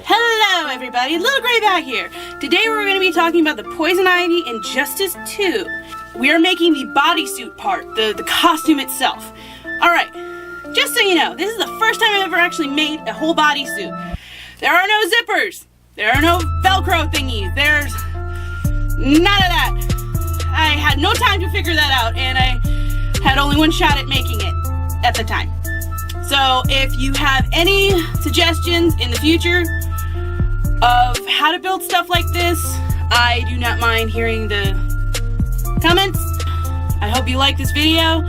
Hello everybody, littleGrayBat here. Today we're going to be talking about the Poison Ivy in Justice 2. We are making the bodysuit part, the costume itself. Alright, just so you know, this is the first time I've ever actually made a whole bodysuit. There are no zippers. There are no Velcro thingies. There's none of that. I had no time to figure that out, and I had only one shot at making it at the time. So if you have any suggestions in the future of how to build stuff like this, I do not mind hearing the comments. I hope you like this video.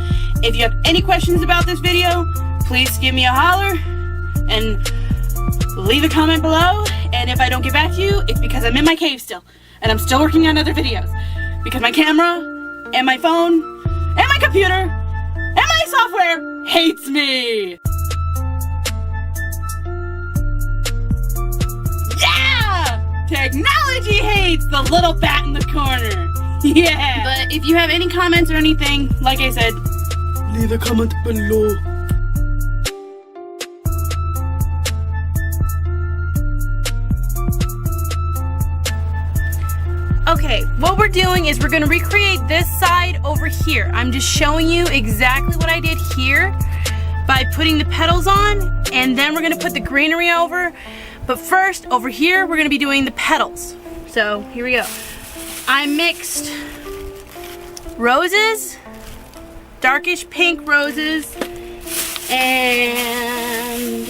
If you have any questions about this video, please give me a holler and leave a comment below. And if I don't get back to you, it's because I'm in my cave still, and I'm still working on other videos. Because my camera, and my phone, and my computer, and my software hates me! Yeah! Technology hates the little bat in the corner! Yeah! But if you have any comments or anything, like I said, leave a comment below. Okay, what we're doing is we're going to recreate this side over here. I'm just showing you exactly what I did here by putting the petals on, and then we're going to put the greenery over. But first, over here, we're going to be doing the petals. So, here we go. I mixed roses, darkish pink roses, and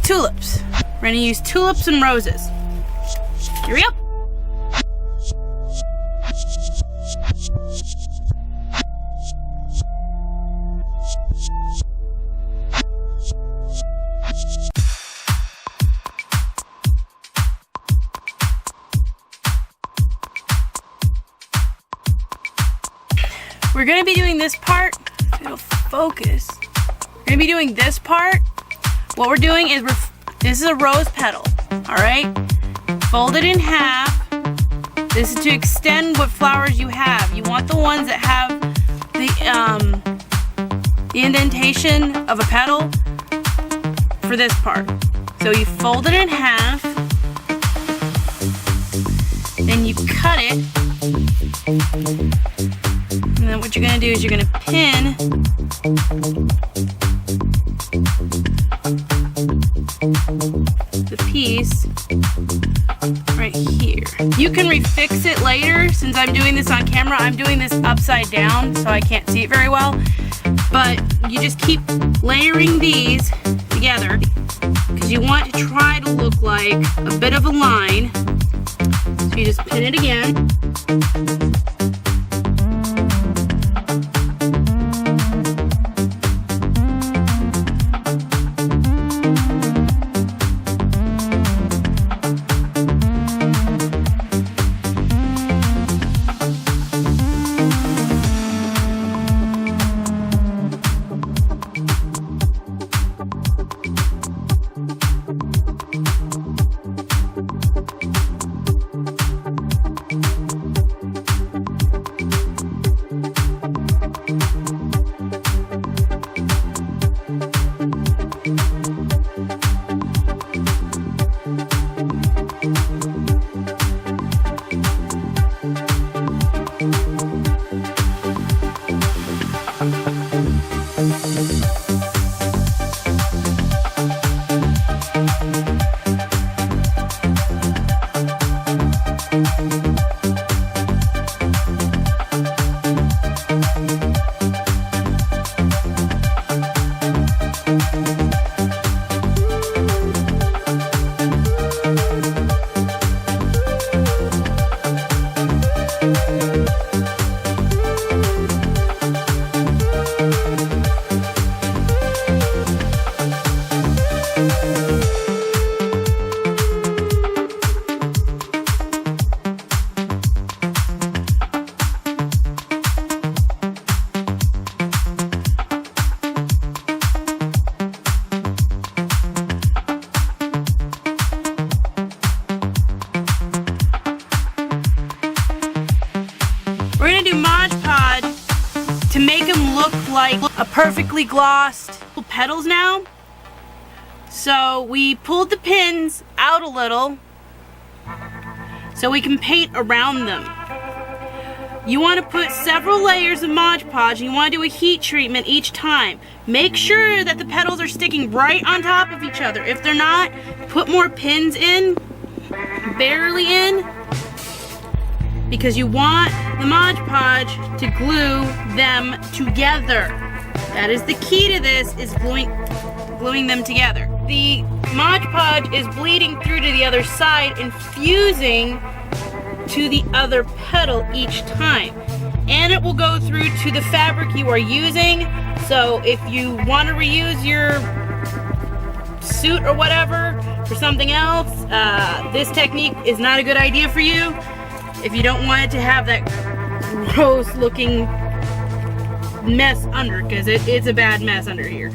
tulips. We're going to use tulips and roses. Here we go. We're going to be doing this part. It'll focus. We're going to be doing this part. What we're doing is this is a rose petal. All right. Fold it in half. This is to extend what flowers you have. You want the ones that have the indentation of a petal for this part. So you fold it in half, then you cut it, and then what you're going to do is you're going to pin the piece right here. You can refix it later. Since I'm doing this on camera, I'm doing this upside down, so I can't see it very well. But you just keep layering these together because you want to try to look like a bit of a line. So you just pin it again. like a perfectly glossed petals now. So we pulled the pins out a little so we can paint around them. You want to put several layers of Mod Podge, and you want to do a heat treatment each time. Make sure that the petals are sticking right on top of each other. If they're not, put more pins in, barely in, because you want the Mod Podge to glue them together. That is the key to this, is gluing them together. The Mod Podge is bleeding through to the other side and fusing to the other petal each time, and it will go through to the fabric you are using. So if you want to reuse your suit or whatever for something else, this technique is not a good idea for you if you don't want it to have that gross looking mess under, because it's a bad mess under here.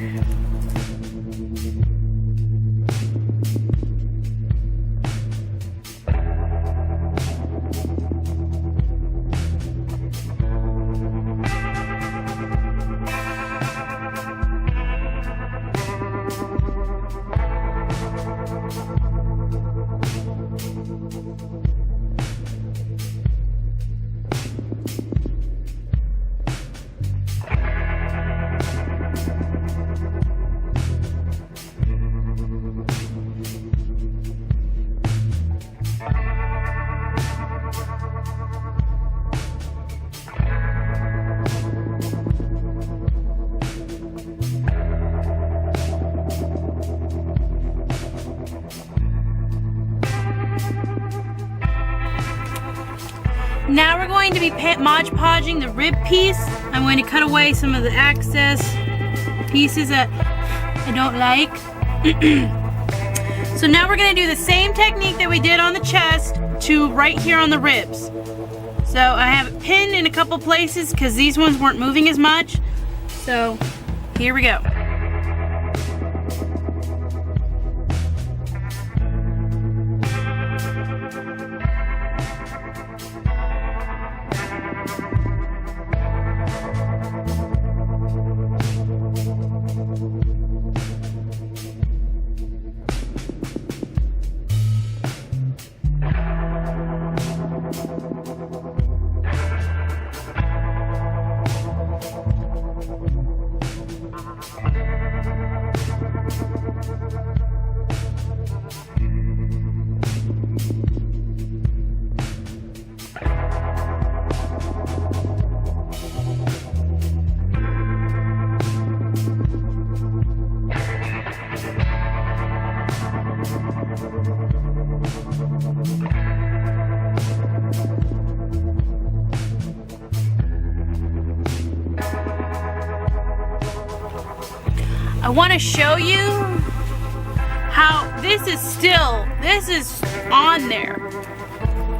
Now we're going to be Mod Podging the rib piece. I'm going to cut away some of the excess pieces that I don't like. So now we're going to do the same technique that we did on the chest to right here on the ribs. So I have it pinned in a couple places because these ones weren't moving as much. So here we go. I want to show you how this is on there.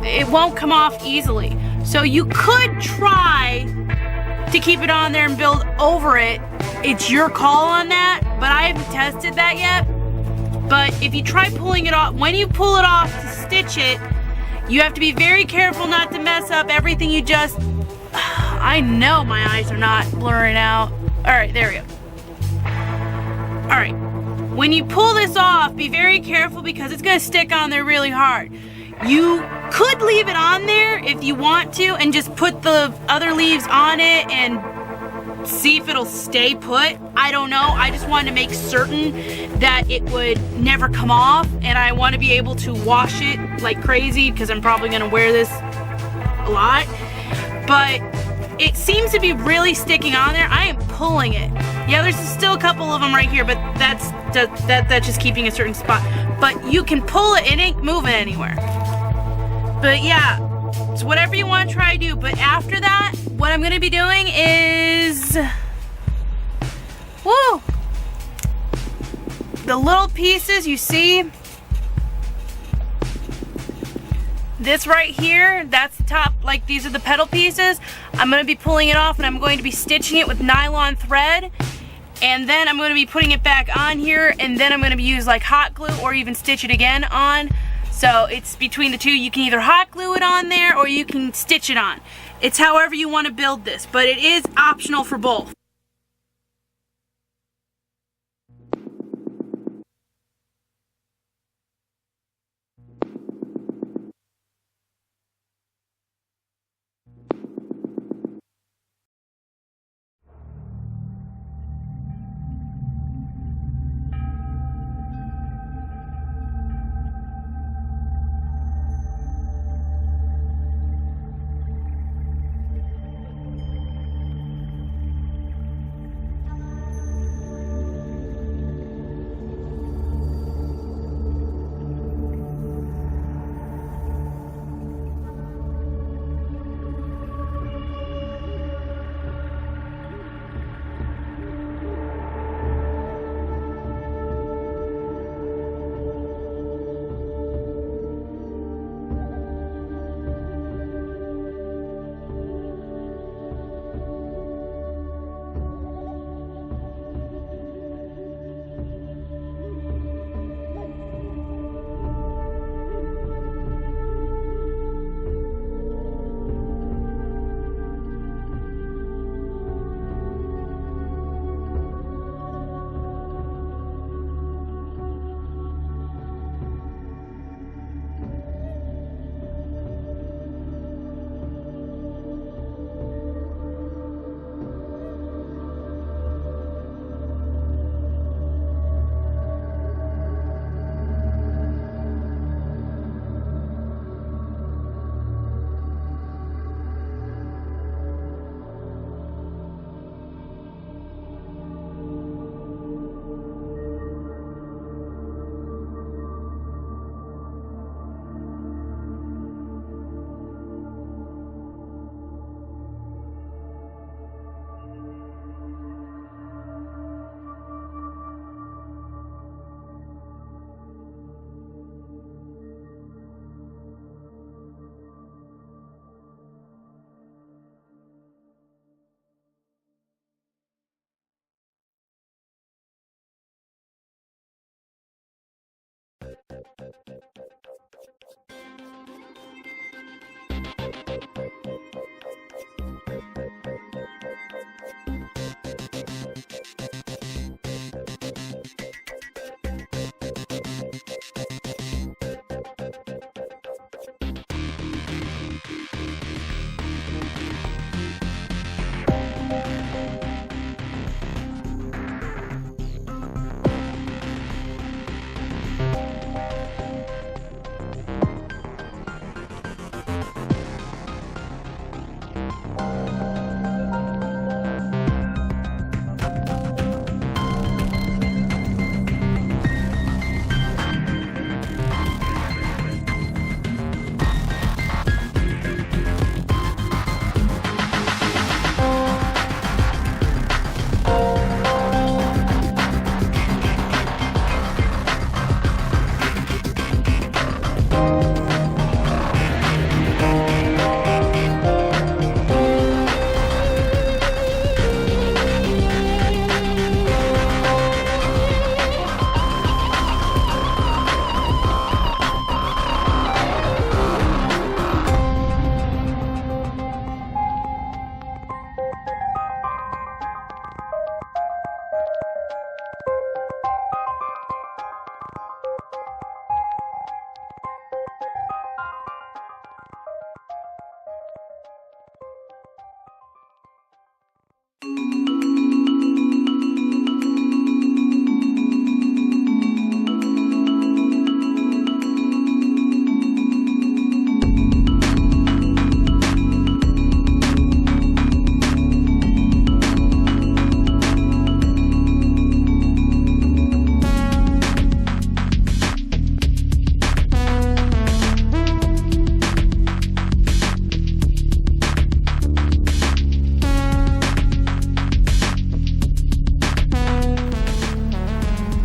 It won't come off easily. So you could try to keep it on there and build over it. It's your call on that, but I haven't tested that yet. But if you try pulling it off, when you pull it off to stitch it, you have to be very careful not to mess up everything you just... I know my eyes are not blurring out. All right, there we go. All right, when you pull this off, be very careful because it's gonna stick on there really hard. You could leave it on there if you want to and just put the other leaves on it and see if it'll stay put. I don't know, I just wanted to make certain that it would never come off, and I want to be able to wash it like crazy because I'm probably gonna wear this a lot. But it seems to be really sticking on there. I am pulling it. Yeah, there's still a couple of them right here, but that's just keeping a certain spot. But you can pull it, it ain't moving anywhere. But yeah, it's whatever you want to try to do. But after that, what I'm going to be doing is, woo, the little pieces you see, this right here, that's the top, like these are the petal pieces. I'm going to be pulling it off and I'm going to be stitching it with nylon thread. And then I'm going to be putting it back on here, and then I'm going to be use like hot glue or even stitch it again on. So it's between the two. You can either hot glue it on there or you can stitch it on. It's however you want to build this, but it is optional for both.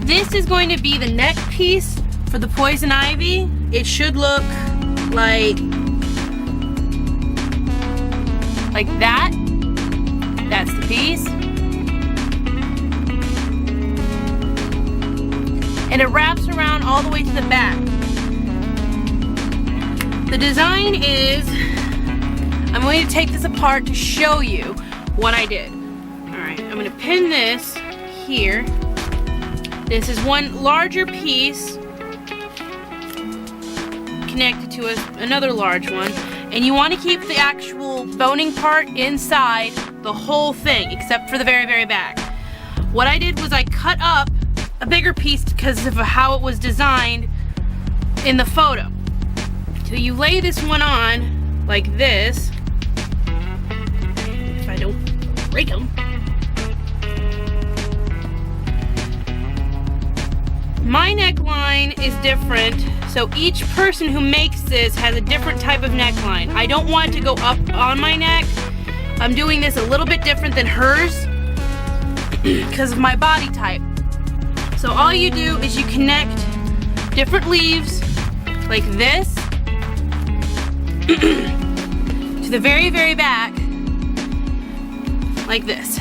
This is going to be the neck piece for the poison ivy. It should look like that. That's the piece. And it wraps around all the way to the back. The design is, I'm going to take this apart to show you what I did. Alright, I'm going to pin this here. This is one larger piece connected to another large one. And you want to keep the actual boning part inside the whole thing, except for the very, very back. What I did was I cut up a bigger piece because of how it was designed in the photo. So you lay this one on like this. If I don't break them. My neckline is different, so each person who makes this has a different type of neckline. I don't want it to go up on my neck. I'm doing this a little bit different than hers because of my body type. So all you do is you connect different leaves like this to the very, very back like this.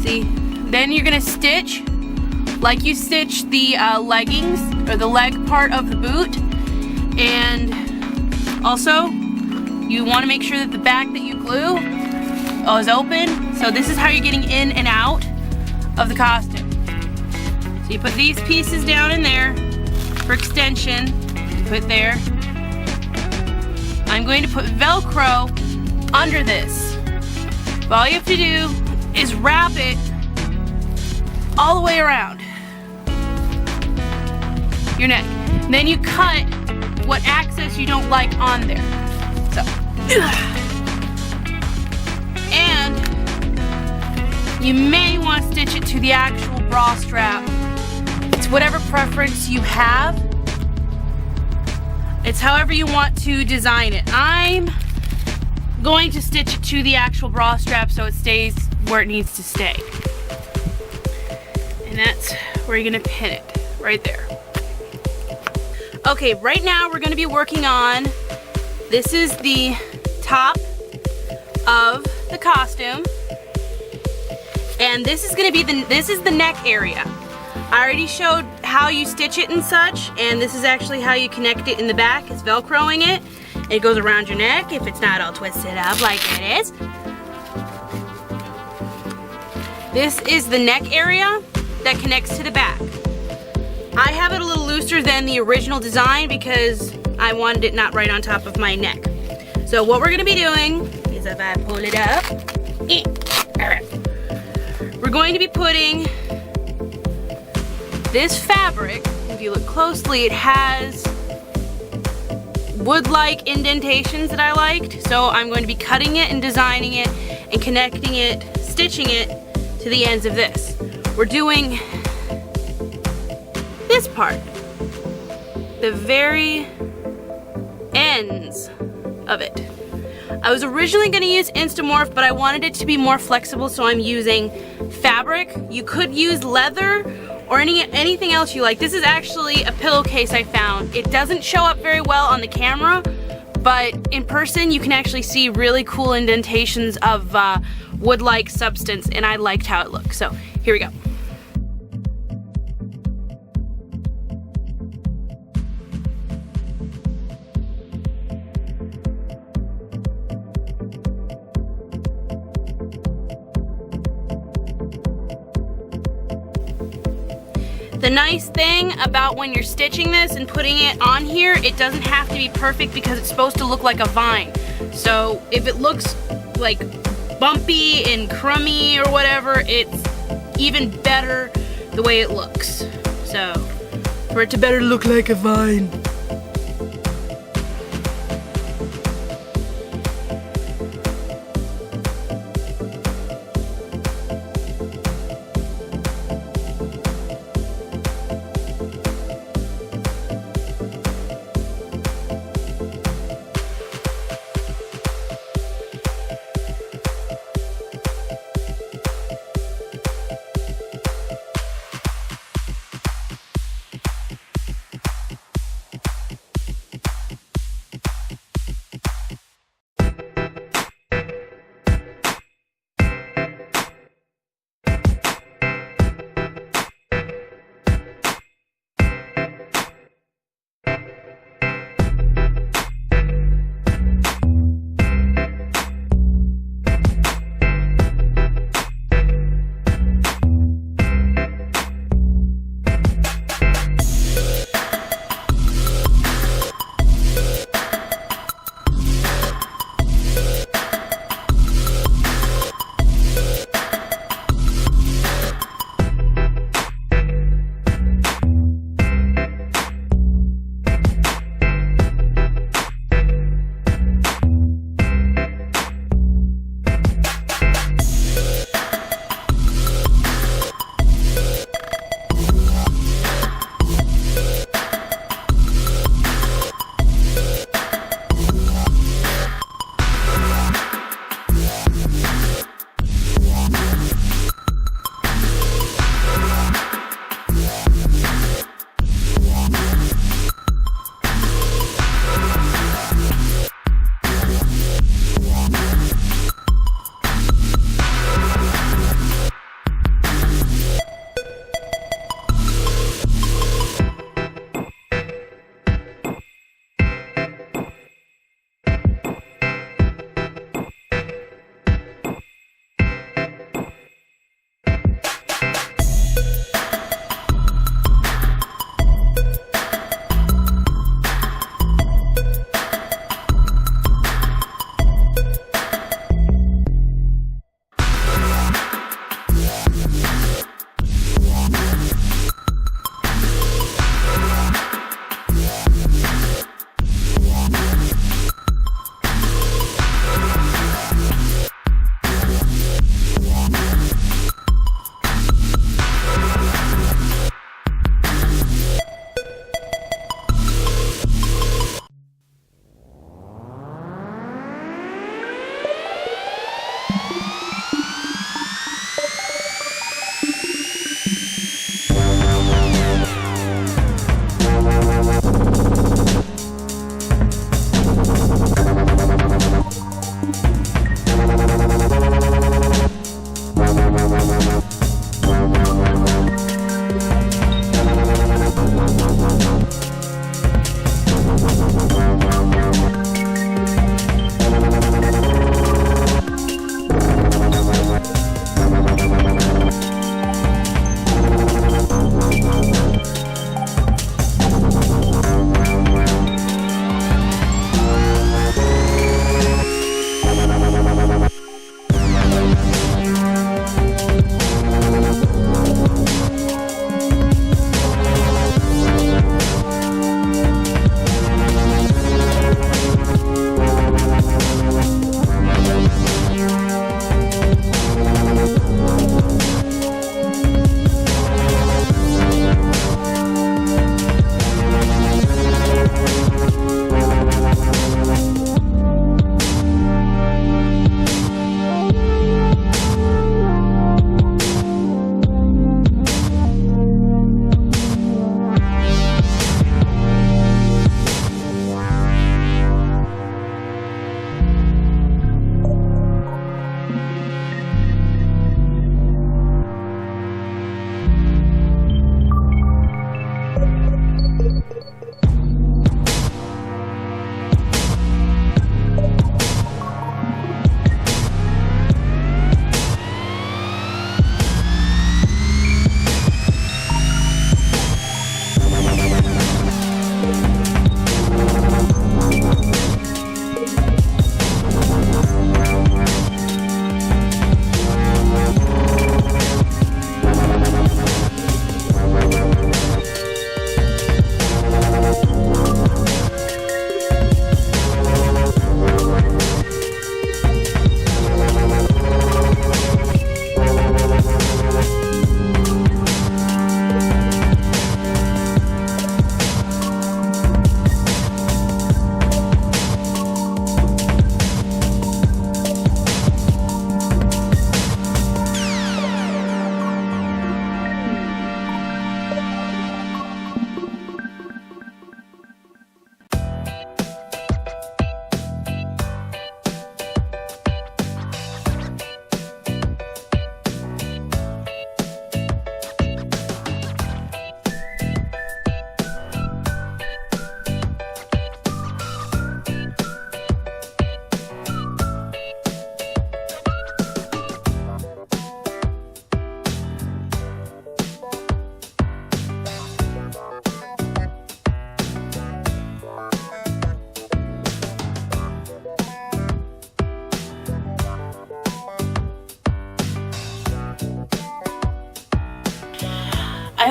See? Then you're gonna stitch like you stitch the leggings or the leg part of the boot. And also you want to make sure that the back that you glue is open. So this is how you're getting in and out of the costume. So you put these pieces down in there for extension. Put there. I'm going to put Velcro under this. But all you have to do is wrap it all the way around your neck. Then you cut what access you don't like on there. So, and you may want to stitch it to the actual bra strap. It's whatever preference you have. It's however you want to design it. I'm going to stitch it to the actual bra strap so it stays where it needs to stay. And that's where you're gonna pin it, right there. Okay, right now we're gonna be working on, this is the top of the costume. And this is gonna be this is the neck area. I already showed how you stitch it and such, and this is actually how you connect it in the back. It's Velcroing it. It goes around your neck if it's not all twisted up like it is. This is the neck area that connects to the back. I have it a little looser than the original design because I wanted it not right on top of my neck. So what we're gonna be doing is, if I pull it up, we're going to be putting this fabric. If you look closely, it has wood-like indentations that I liked. So I'm going to be cutting it and designing it and connecting it, stitching it to the ends of this. We're doing this part, the very ends of it. I was originally going to use Instamorph, but I wanted it to be more flexible, so I'm using fabric. You could use leather or anything else you like. This is actually a pillowcase I found. It doesn't show up very well on the camera, but in person you can actually see really cool indentations of wood-like substance, and I liked how it looked. So here we go. The nice thing about when you're stitching this and putting it on here, it doesn't have to be perfect because it's supposed to look like a vine. So if it looks like bumpy and crummy or whatever, it's even better the way it looks. So for it to better look like a vine.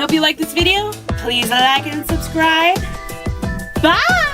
hope you like this video. Please like and subscribe. Bye!